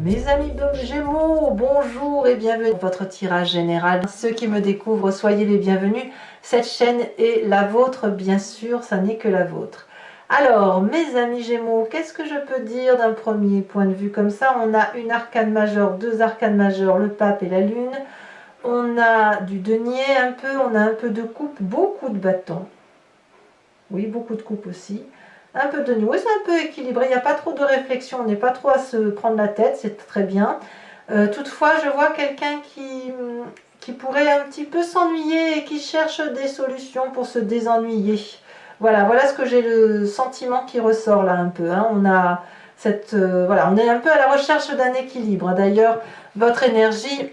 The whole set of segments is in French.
Mes amis de Gémeaux, bonjour et bienvenue dans votre tirage général. Ceux qui me découvrent, soyez les bienvenus. Cette chaîne est la vôtre, bien sûr, ça n'est que la vôtre. Alors, mes amis Gémeaux, qu'est-ce que je peux dire d'un premier point de vue comme ça? On a une arcane majeure, deux arcanes majeures, le pape et la lune. On a du denier un peu, on a un peu de coupe, beaucoup de bâtons. Oui, beaucoup de coupe aussi. Un peu de nouveau, c'est un peu équilibré, il n'y a pas trop de réflexion, on n'est pas trop à se prendre la tête, c'est très bien. Toutefois, je vois quelqu'un qui pourrait un petit peu s'ennuyer et qui cherche des solutions pour se désennuyer. Voilà, voilà ce que j'ai le sentiment qui ressort là un peu. Hein. On a cette, voilà, on est un peu à la recherche d'un équilibre. D'ailleurs, votre énergie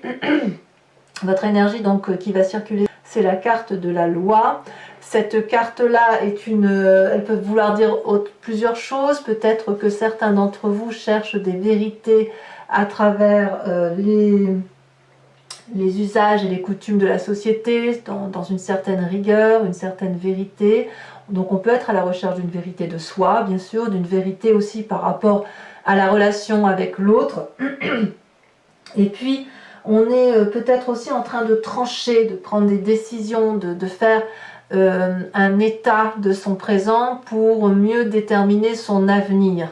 donc qui va circuler, c'est la carte de la loi. Cette carte-là est elle peut vouloir dire plusieurs choses. Peut-être que certains d'entre vous cherchent des vérités à travers les usages et les coutumes de la société, dans une certaine rigueur, une certaine vérité. Donc on peut être à la recherche d'une vérité de soi, bien sûr, d'une vérité aussi par rapport à la relation avec l'autre. Et puis, on est peut-être aussi en train de trancher, de prendre des décisions, de faire un état de son présent pour mieux déterminer son avenir.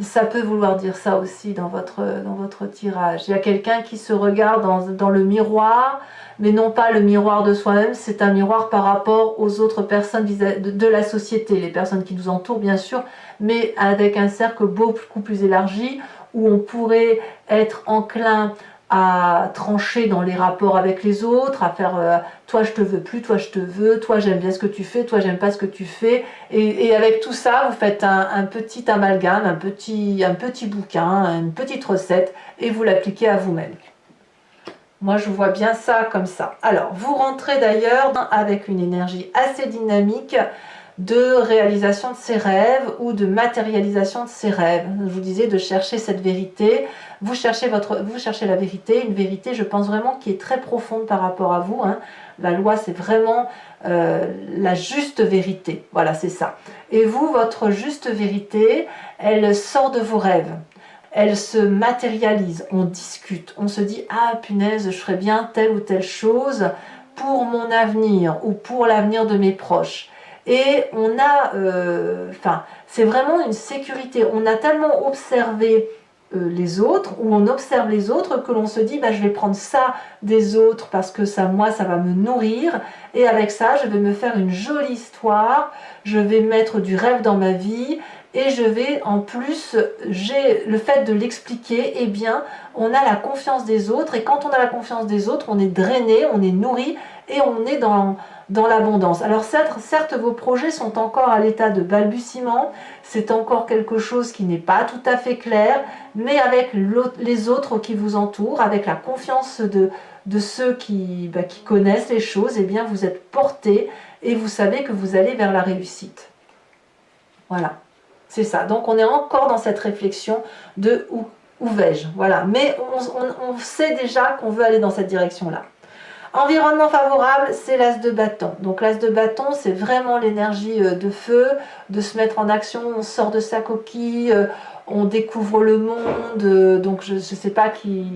Ça peut vouloir dire ça aussi dans votre tirage. Il y a quelqu'un qui se regarde dans le miroir, mais non pas le miroir de soi-même, c'est un miroir par rapport aux autres personnes de la société, les personnes qui nous entourent bien sûr, mais avec un cercle beaucoup plus élargi, où on pourrait être enclin à trancher dans les rapports avec les autres, à faire toi je te veux plus, toi je te veux, toi j'aime bien ce que tu fais, toi j'aime pas ce que tu fais, et avec tout ça vous faites un petit amalgame, un petit bouquin, une petite recette, et vous l'appliquez à vous-même. Moi je vois bien ça comme ça. Alors vous rentrez d'ailleurs avec une énergie assez dynamique de réalisation de ses rêves ou de matérialisation de ses rêves. Je vous disais de chercher cette vérité. Vous cherchez la vérité, une vérité, je pense vraiment, qui est très profonde par rapport à vous. Hein. La loi, c'est vraiment la juste vérité. Voilà, c'est ça. Et vous, votre juste vérité, elle sort de vos rêves. Elle se matérialise. On discute. On se dit, ah punaise, je ferais bien telle ou telle chose pour mon avenir ou pour l'avenir de mes proches. Et on a, c'est vraiment une sécurité. On a tellement observé les autres, ou on observe les autres, que l'on se dit, bah, je vais prendre ça des autres parce que ça, moi, ça va me nourrir. Et avec ça, je vais me faire une jolie histoire. Je vais mettre du rêve dans ma vie. Et je vais, en plus, j'ai le fait de l'expliquer, eh bien, on a la confiance des autres. Et quand on a la confiance des autres, on est drainé, on est nourri et on est dans l'abondance. Alors certes, vos projets sont encore à l'état de balbutiement, c'est encore quelque chose qui n'est pas tout à fait clair, mais avec les autres qui vous entourent, avec la confiance de ceux qui connaissent les choses, eh bien vous êtes porté et vous savez que vous allez vers la réussite. Voilà, c'est ça. Donc on est encore dans cette réflexion de où vais-je, voilà. Mais on sait déjà qu'on veut aller dans cette direction-là. Environnement favorable, c'est l'as de bâton. Donc l'as de bâton, c'est vraiment l'énergie de feu, de se mettre en action, on sort de sa coquille, on découvre le monde, donc je ne sais pas,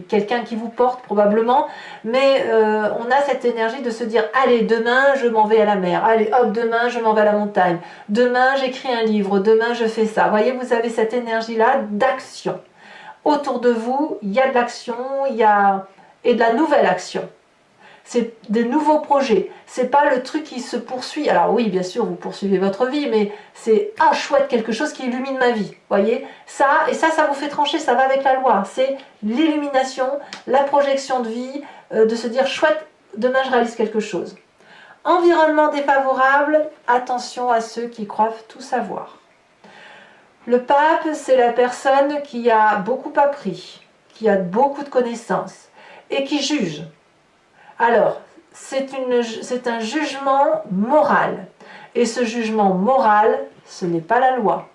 quelqu'un qui vous porte probablement, mais on a cette énergie de se dire, allez, demain je m'en vais à la mer, allez hop, demain je m'en vais à la montagne, demain j'écris un livre, demain je fais ça. Vous voyez, vous avez cette énergie-là d'action. Autour de vous, il y a de l'action, et de la nouvelle action. C'est des nouveaux projets, c'est pas le truc qui se poursuit. Alors oui, bien sûr, vous poursuivez votre vie, mais c'est ah chouette, quelque chose qui illumine ma vie. Voyez, ça vous fait trancher, ça va avec la loi. C'est l'illumination, la projection de vie, de se dire chouette, demain je réalise quelque chose. Environnement défavorable, attention à ceux qui croient tout savoir. Le pape, c'est la personne qui a beaucoup appris, qui a beaucoup de connaissances et qui juge. Alors, c'est un jugement moral. Et ce jugement moral, ce n'est pas la loi.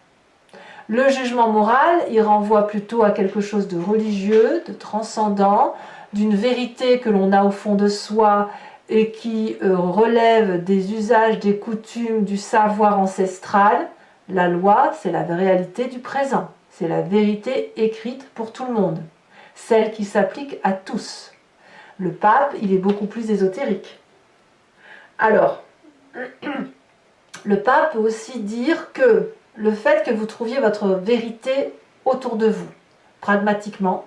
Le jugement moral, il renvoie plutôt à quelque chose de religieux, de transcendant, d'une vérité que l'on a au fond de soi et qui relève des usages, des coutumes, du savoir ancestral. La loi, c'est la réalité du présent. C'est la vérité écrite pour tout le monde. celle qui s'applique à tous. Le pape, il est beaucoup plus ésotérique. Alors, le pape peut aussi dire que le fait que vous trouviez votre vérité autour de vous, pragmatiquement,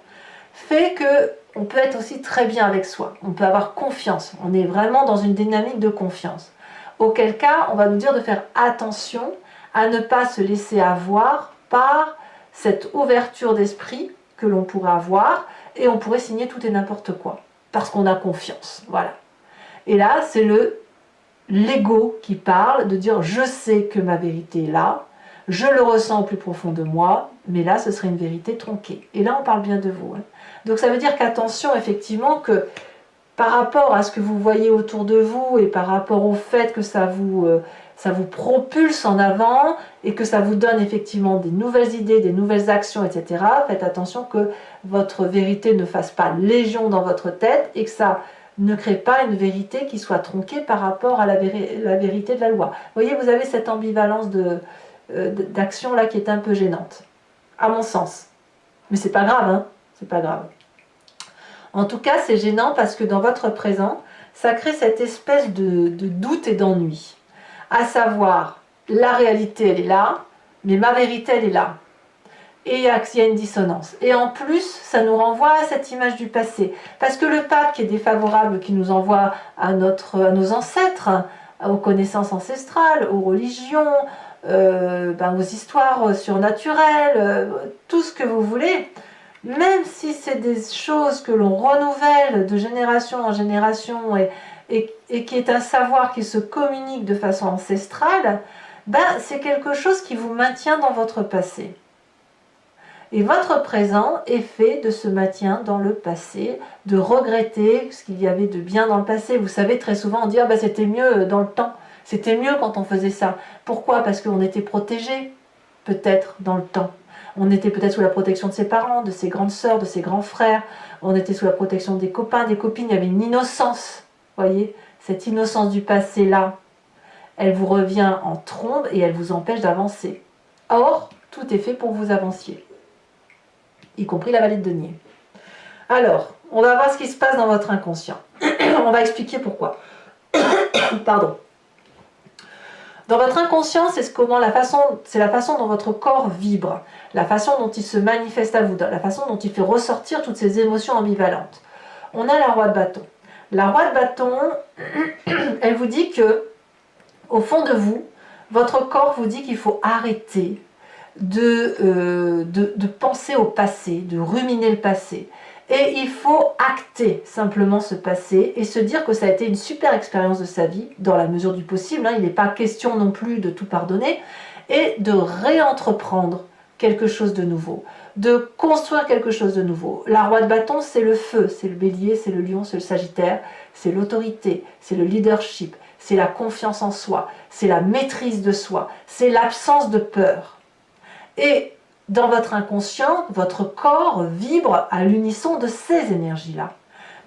fait que on peut être aussi très bien avec soi. On peut avoir confiance. On est vraiment dans une dynamique de confiance. Auquel cas, on va nous dire de faire attention à ne pas se laisser avoir par cette ouverture d'esprit que l'on pourrait avoir, et on pourrait signer tout et n'importe quoi, parce qu'on a confiance. Voilà. Et là, c'est l'ego qui parle, de dire je sais que ma vérité est là, je le ressens au plus profond de moi, mais là ce serait une vérité tronquée. Et là on parle bien de vous. Donc ça veut dire qu'attention effectivement que par rapport à ce que vous voyez autour de vous et par rapport au fait que ça vous propulse en avant et que ça vous donne effectivement des nouvelles idées, des nouvelles actions, etc. Faites attention que votre vérité ne fasse pas légion dans votre tête et que ça ne crée pas une vérité qui soit tronquée par rapport à la vérité de la loi. Vous voyez, vous avez cette ambivalence d'action là qui est un peu gênante, à mon sens. Mais c'est pas grave, hein, c'est pas grave. En tout cas, c'est gênant parce que dans votre présent, ça crée cette espèce de doute et d'ennui. À savoir, la réalité, elle est là, mais ma vérité, elle est là. Et il y a une dissonance. Et en plus, ça nous renvoie à cette image du passé. Parce que le pape qui est défavorable, qui nous envoie à nos ancêtres, aux connaissances ancestrales, aux religions, aux histoires surnaturelles, tout ce que vous voulez, même si c'est des choses que l'on renouvelle de génération en génération et qui est un savoir qui se communique de façon ancestrale, c'est quelque chose qui vous maintient dans votre passé. Et votre présent est fait de ce maintien dans le passé, de regretter ce qu'il y avait de bien dans le passé. Vous savez, très souvent on dit « c'était mieux dans le temps, c'était mieux quand on faisait ça ». Pourquoi? Parce qu'on était protégé, peut-être, dans le temps. On était peut-être sous la protection de ses parents, de ses grandes sœurs, de ses grands frères. On était sous la protection des copains, des copines. Il y avait une innocence, voyez. Cette innocence du passé-là, elle vous revient en trombe et elle vous empêche d'avancer. Or, tout est fait pour que vous avanciez, y compris la vallée de Denier. Alors, on va voir ce qui se passe dans votre inconscient. On va expliquer pourquoi. Pardon. Dans votre inconscient, c'est la façon dont votre corps vibre, la façon dont il se manifeste à vous, la façon dont il fait ressortir toutes ces émotions ambivalentes. On a la roi de bâton. La roi de bâton, elle vous dit que, au fond de vous, votre corps vous dit qu'il faut arrêter de penser au passé, de ruminer le passé. Et il faut acter simplement ce passé et se dire que ça a été une super expérience de sa vie, dans la mesure du possible. Il n'est pas question non plus de tout pardonner, et de réentreprendre quelque chose de nouveau, de construire quelque chose de nouveau. La roi de bâton, c'est le feu, c'est le bélier, c'est le lion, c'est le sagittaire, c'est l'autorité, c'est le leadership, c'est la confiance en soi, c'est la maîtrise de soi, c'est l'absence de peur. Et dans votre inconscient, votre corps vibre à l'unisson de ces énergies-là.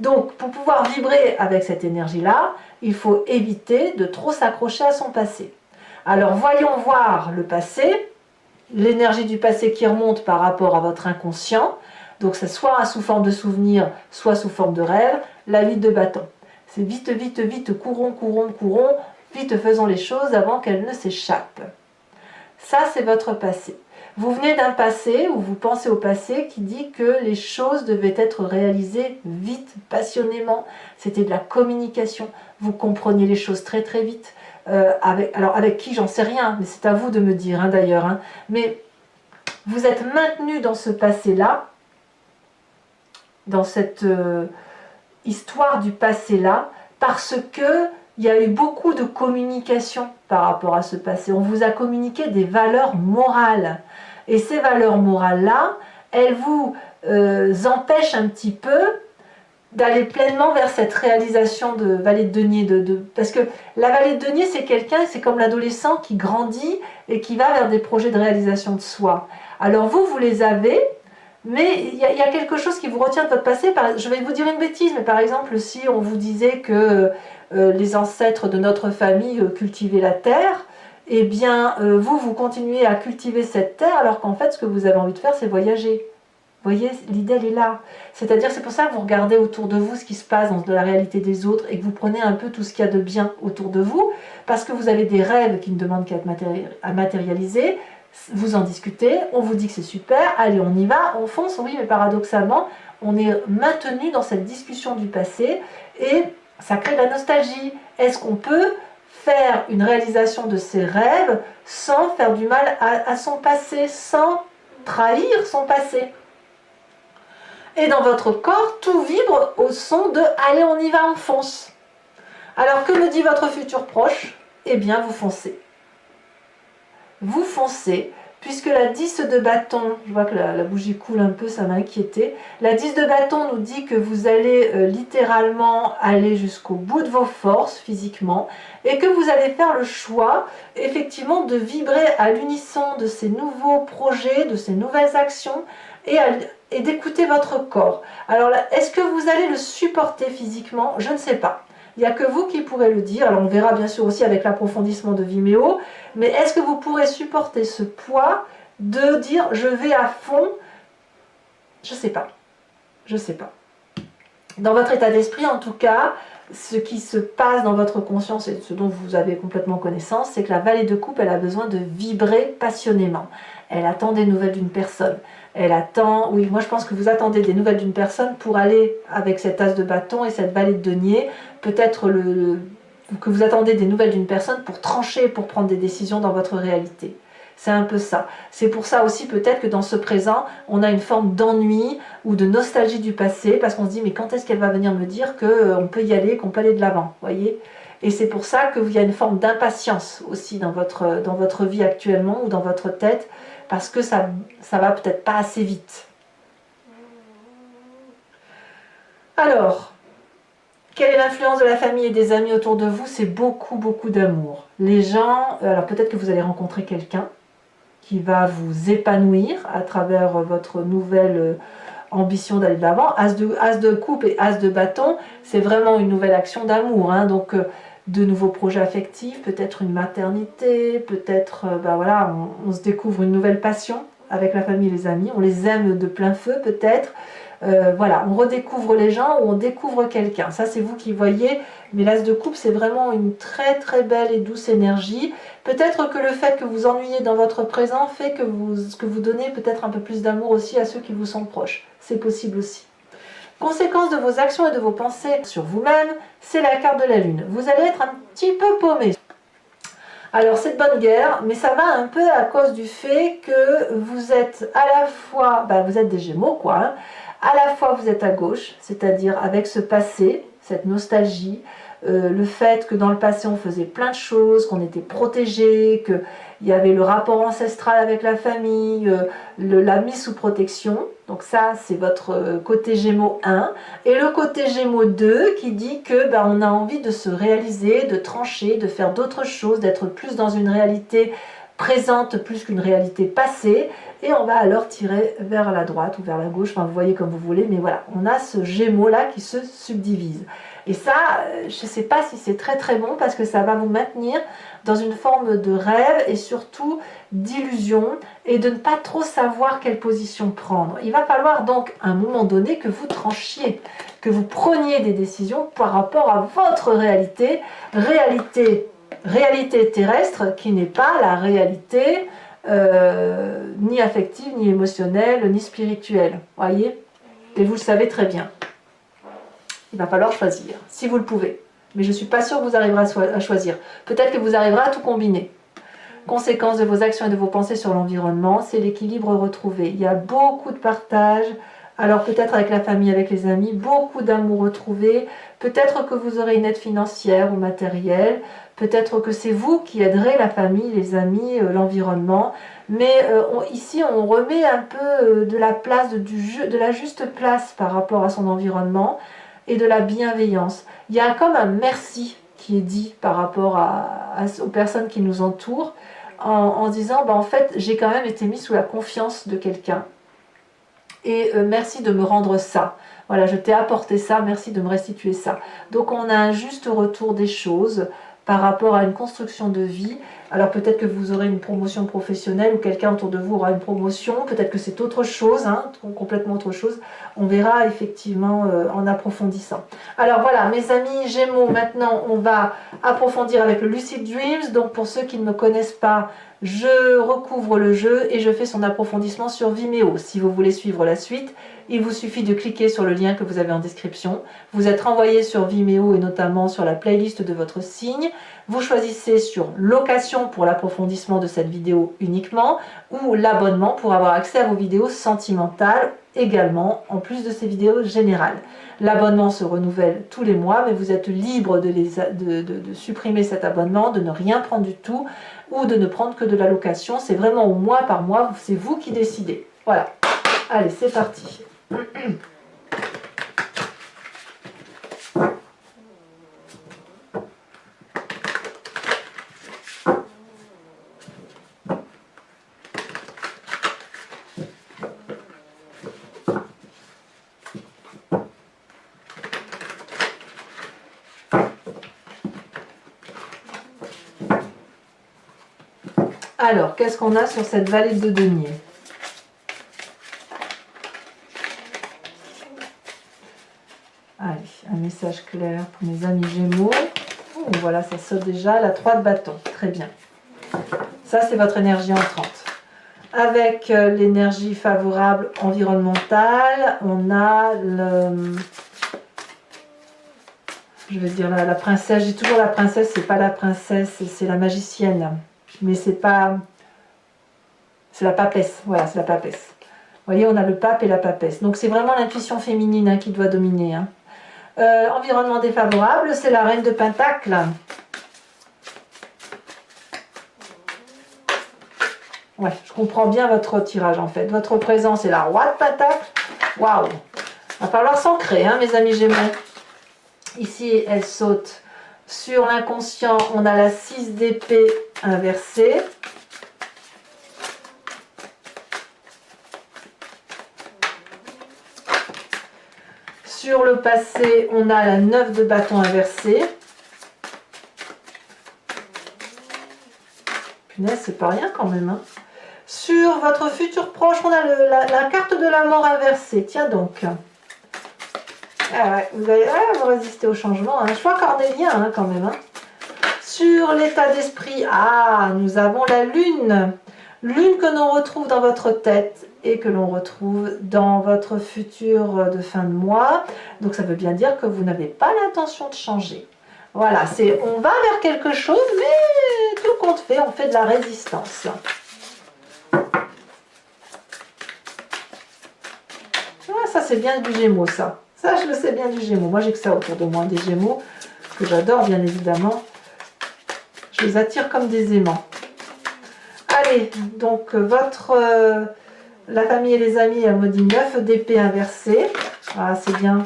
Donc, pour pouvoir vibrer avec cette énergie-là, il faut éviter de trop s'accrocher à son passé. Alors, voyons voir le passé, l'énergie du passé qui remonte par rapport à votre inconscient. Donc, c'est soit sous forme de souvenir, soit sous forme de rêve, la vie de bâton. C'est vite, vite, vite, courons, courons, courons, vite faisons les choses avant qu'elles ne s'échappent. Ça, c'est votre passé. Vous venez d'un passé, ou vous pensez au passé, qui dit que les choses devaient être réalisées vite, passionnément. C'était de la communication. Vous compreniez les choses très très vite. Alors avec qui, j'en sais rien, mais c'est à vous de me dire d'ailleurs. Mais vous êtes maintenu dans ce passé-là, dans cette histoire du passé-là, parce que il y a eu beaucoup de communication par rapport à ce passé. On vous a communiqué des valeurs morales. Et ces valeurs morales-là, elles vous empêchent un petit peu d'aller pleinement vers cette réalisation de vallée de Denier. Parce que la vallée de Denier, c'est quelqu'un, c'est comme l'adolescent qui grandit et qui va vers des projets de réalisation de soi. Alors vous les avez, mais il y a quelque chose qui vous retient de votre passé. Je vais vous dire une bêtise, mais par exemple, si on vous disait que les ancêtres de notre famille cultivaient la terre, eh bien, vous continuez à cultiver cette terre, alors qu'en fait, ce que vous avez envie de faire, c'est voyager. Vous voyez, l'idée elle est là. C'est-à-dire, c'est pour ça que vous regardez autour de vous ce qui se passe dans la réalité des autres et que vous prenez un peu tout ce qu'il y a de bien autour de vous, parce que vous avez des rêves qui ne demandent qu'à être à matérialiser, vous en discutez, on vous dit que c'est super, allez on y va, on fonce, oui, mais paradoxalement, on est maintenu dans cette discussion du passé et ça crée de la nostalgie. Est-ce qu'on peut faire une réalisation de ses rêves sans faire du mal à son passé, sans trahir son passé? Et dans votre corps, tout vibre au son de « allez, on y va, on fonce ». Alors, que me dit votre futur proche? Eh bien, vous foncez. Vous foncez, puisque la 10 de bâton, je vois que la bougie coule un peu, ça m'a inquiété. La 10 de bâton nous dit que vous allez littéralement aller jusqu'au bout de vos forces physiquement et que vous allez faire le choix, effectivement, de vibrer à l'unisson de ces nouveaux projets, de ces nouvelles actions et d'écouter votre corps. Alors, est-ce que vous allez le supporter physiquement? Je ne sais pas. Il n'y a que vous qui pourrez le dire. Alors on verra bien sûr aussi avec l'approfondissement de Vimeo, mais est-ce que vous pourrez supporter ce poids de dire je vais à fond? Je ne sais pas. Je ne sais pas. Dans votre état d'esprit en tout cas, ce qui se passe dans votre conscience et ce dont vous avez complètement connaissance, c'est que la vallée de coupe, elle a besoin de vibrer passionnément. Elle attend des nouvelles d'une personne. Elle attend, oui, moi je pense que vous attendez des nouvelles d'une personne pour aller avec cet as de bâton et cette vallée de denier. Peut-être que vous attendez des nouvelles d'une personne pour trancher, pour prendre des décisions dans votre réalité. C'est un peu ça. C'est pour ça aussi peut-être que dans ce présent, on a une forme d'ennui ou de nostalgie du passé, parce qu'on se dit mais quand est-ce qu'elle va venir me dire qu'on peut y aller, qu'on peut aller de l'avant, voyez? Et c'est pour ça qu'il y a une forme d'impatience aussi dans votre vie actuellement ou dans votre tête, parce que ça va peut-être pas assez vite. Alors, quelle est l'influence de la famille et des amis autour de vous? C'est beaucoup, beaucoup d'amour. Les gens, alors peut-être que vous allez rencontrer quelqu'un qui va vous épanouir à travers votre nouvelle ambition d'aller de l'avant. As de coupe et as de bâton, c'est vraiment une nouvelle action d'amour. Hein, donc, de nouveaux projets affectifs, peut-être une maternité, peut-être, voilà, on se découvre une nouvelle passion avec la famille et les amis. On les aime de plein feu, peut-être. Voilà, on redécouvre les gens ou on découvre quelqu'un. Ça, c'est vous qui voyez. Mais l'as de coupe, c'est vraiment une très très belle et douce énergie. Peut-être que le fait que vous ennuyez dans votre présent fait que vous donnez peut-être un peu plus d'amour aussi à ceux qui vous sont proches. C'est possible aussi. Conséquence de vos actions et de vos pensées sur vous-même, c'est la carte de la lune. Vous allez être un petit peu paumé. Alors c'est de bonne guerre, mais ça va un peu à cause du fait que vous êtes à la fois, vous êtes des Gémeaux quoi, hein, à la fois vous êtes à gauche, c'est-à-dire avec ce passé, cette nostalgie, le fait que dans le passé on faisait plein de choses, qu'on était protégé, qu'il y avait le rapport ancestral avec la famille, la mise sous protection. Donc ça c'est votre côté Gémeaux 1. Et le côté Gémeaux 2 qui dit que on a envie de se réaliser, de trancher, de faire d'autres choses, d'être plus dans une réalité présente plus qu'une réalité passée, et on va alors tirer vers la droite ou vers la gauche, enfin vous voyez comme vous voulez, mais voilà, on a ce Gémeaux là qui se subdivise. Et ça, je ne sais pas si c'est très très bon, parce que ça va vous maintenir dans une forme de rêve et surtout d'illusion, et de ne pas trop savoir quelle position prendre. Il va falloir donc à un moment donné que vous tranchiez, que vous preniez des décisions par rapport à votre réalité terrestre qui n'est pas la réalité ni affective, ni émotionnelle, ni spirituelle. Voyez? Et vous le savez très bien. Il va falloir choisir, si vous le pouvez. Mais je ne suis pas sûre que vous arriverez à choisir. Peut-être que vous arriverez à tout combiner. Conséquence de vos actions et de vos pensées sur l'environnement, c'est l'équilibre retrouvé. Il y a beaucoup de partage, alors peut-être avec la famille, avec les amis, beaucoup d'amour retrouvé. Peut-être que vous aurez une aide financière ou matérielle. Peut-être que c'est vous qui aiderez la famille, les amis, l'environnement. Mais ici, on remet un peu de la place, de la juste place par rapport à son environnement et de la bienveillance. Il y a comme un merci qui est dit par rapport aux personnes qui nous entourent, en disant en fait j'ai quand même été mis sous la confiance de quelqu'un et merci de me rendre ça, voilà, je t'ai apporté ça, merci de me restituer ça. Donc on a un juste retour des choses par rapport à une construction de vie Alors peut-être que vous aurez une promotion professionnelle ou quelqu'un autour de vous aura une promotion, peut-être que c'est autre chose, hein, complètement autre chose. On verra effectivement en approfondissant. Alors voilà, mes amis Gémeaux, maintenant on va approfondir avec le Lucid Dreams. Donc pour ceux qui ne me connaissent pas, je recouvre le jeu et je fais son approfondissement sur Vimeo. Si vous voulez suivre la suite, il vous suffit de cliquer sur le lien que vous avez en description. Vous êtes renvoyé sur Vimeo et notamment sur la playlist de votre signe. Vous choisissez sur location pour l'approfondissement de cette vidéo uniquement ou l'abonnement pour avoir accès à vos vidéos sentimentales également, en plus de ces vidéos générales. L'abonnement se renouvelle tous les mois, mais vous êtes libre de supprimer cet abonnement, de ne rien prendre du tout ou de ne prendre que de la location. C'est vraiment au mois par mois, c'est vous qui décidez. Voilà. Allez, c'est parti. Alors, qu'est-ce qu'on a sur cette vallée de denier? Allez, un message clair pour mes amis Gémeaux. Oh, voilà, ça saute déjà. La 3 de bâton. Très bien. Ça, c'est votre énergie entrante. Avec l'énergie favorable environnementale, on a le... Je vais dire la princesse. J'ai toujours la princesse, c'est pas la princesse, c'est la magicienne. Mais c'est pas... C'est la papesse. Voilà, c'est la papesse. Vous voyez, on a le pape et la papesse. Donc, c'est vraiment l'intuition féminine hein, qui doit dominer. Hein. Environnement défavorable, c'est la reine de Pentacle. Ouais, je comprends bien votre tirage en fait. Votre présence est la roi de Pentacle. Waouh! Va falloir s'ancrer, hein, mes amis Gémeaux. Ici, elle saute sur l'inconscient. On a la 6 d'épée inversée. Sur le passé, on a la 9 de bâton inversée. Punaise, c'est pas rien quand même. Hein. Sur votre futur proche, on a la carte de la mort inversée. Tiens donc. Ah ouais, vous allez vous résister au changement. Hein. Choix cornélien hein, quand même. Hein. Sur l'état d'esprit, nous avons la lune. Lune que l'on retrouve dans votre tête et que l'on retrouve dans votre futur de fin de mois. Donc ça veut bien dire que vous n'avez pas l'intention de changer. Voilà, on va vers quelque chose, mais tout compte fait, on fait de la résistance. Ça c'est bien du Gémeaux, ça. Ça, je le sais bien du Gémeaux. Moi, j'ai que ça autour de moi, des Gémeaux, que j'adore, bien évidemment. Je les attire comme des aimants. Allez, donc, la famille et les amis, elle me dit 9 d'épée inversée. Ah, c'est bien.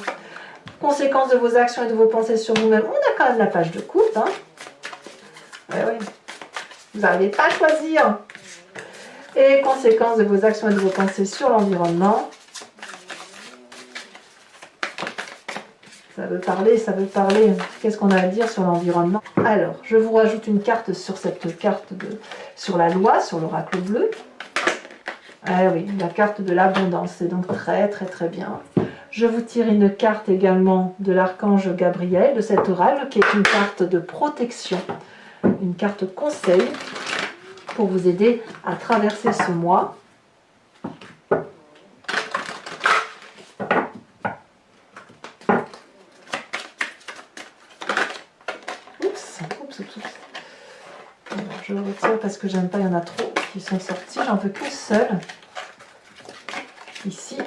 Conséquences de vos actions et de vos pensées sur vous-même. On a quand même la page de coupe. Hein. Oui. Vous n'arrivez pas à choisir. Et conséquences de vos actions et de vos pensées sur l'environnement. Ça veut parler, ça veut parler. Qu'est-ce qu'on a à dire sur l'environnement? Alors, je vous rajoute une carte sur cette carte sur la loi, sur l'oracle bleu. Ah oui, la carte de l'abondance, c'est donc très très très bien. Je vous tire une carte également de l'archange Gabriel, de cet oracle, qui est une carte de protection, une carte conseil pour vous aider à traverser ce mois. Je retire parce que j'aime pas, il y en a trop qui sont sortis, j'en veux qu'une seule. Ici,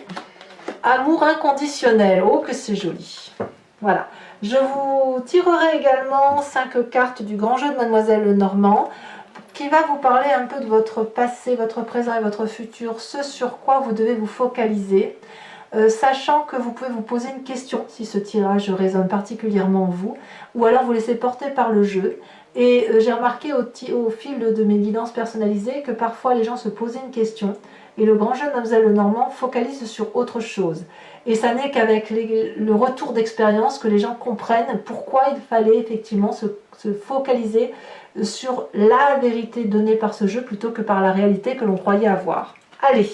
amour inconditionnel, oh que c'est joli. Voilà, je vous tirerai également 5 cartes du grand jeu de Mademoiselle Lenormand qui va vous parler un peu de votre passé, votre présent et votre futur, ce sur quoi vous devez vous focaliser. Sachant que vous pouvez vous poser une question si ce tirage résonne particulièrement en vous, ou alors vous laissez porter par le jeu. Et j'ai remarqué au fil de mes guidances personnalisées que parfois les gens se posaient une question et le grand jeu de Mademoiselle Lenormand focalise sur autre chose. Et ça n'est qu'avec le retour d'expérience que les gens comprennent pourquoi il fallait effectivement se focaliser sur la vérité donnée par ce jeu plutôt que par la réalité que l'on croyait avoir. Allez,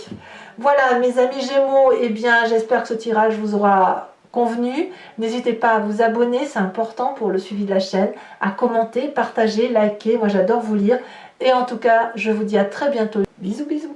voilà mes amis Gémeaux, eh bien j'espère que ce tirage vous aura convenu. N'hésitez pas à vous abonner, c'est important pour le suivi de la chaîne, à commenter, partager, liker, moi j'adore vous lire. Et en tout cas, je vous dis à très bientôt. Bisous bisous.